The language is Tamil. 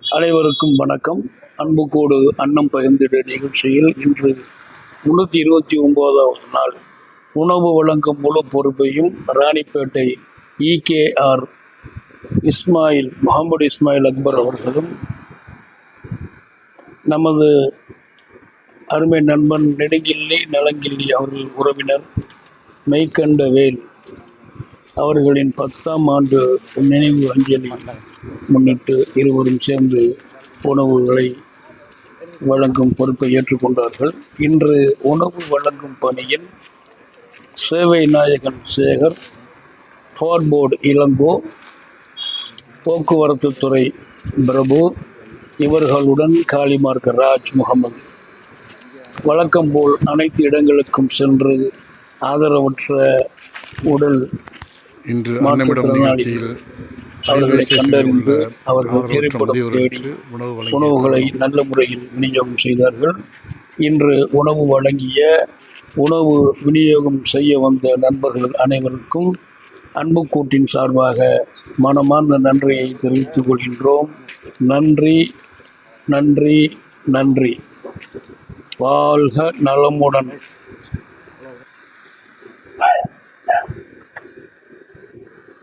அனைவருக்கும் வணக்கம். அன்புக்கோடு அன்னம் பகிர்ந்திட நிகழ்ச்சியில் இன்று 329வது நாள் உணவு வழங்கும் முழு பொறுப்பையும் ராணிப்பேட்டை EKR முகமது இஸ்மாயில் அக்பர் அவர்களும் நமது அருமை நண்பன் நெடுங்கிள்ளி நலங்கிள்ளி அவர்கள் உறவினர் மெய்கண்டவேல் அவர்களின் 10ஆம் ஆண்டு நினைவு அஞ்சலி முன்னிட்டு இருவரும் சேர்ந்து உணவுகளை வழங்கும் பொறுப்பை ஏற்றுக்கொண்டார்கள். இன்று உணவு வழங்கும் பணியில் சேவை நாயகன் சேகர், ஃபார்போர்டு இளங்கோ, போக்குவரத்து துறை பிரபு, இவர்களுடன் காளிமார்க் ராஜ் முகமது வழக்கம் போல் அனைத்து இடங்களுக்கும் சென்று ஆதரவற்ற உடல் இன்று நிகழ்ச்சியில் அவர்களை கண்டறிந்து அவர்கள் இருப்பிடம் தேடி உணவுகளை நல்ல முறையில் விநியோகம் செய்தார்கள். இன்று உணவு வழங்கிய உணவு விநியோகம் செய்ய வந்த நண்பர்கள் அனைவருக்கும் அன்புக்கூட்டின் சார்பாக மனமார்ந்த நன்றியை தெரிவித்துக் கொள்கின்றோம். நன்றி, நன்றி, நன்றி. வாழ்க நலமுடன்.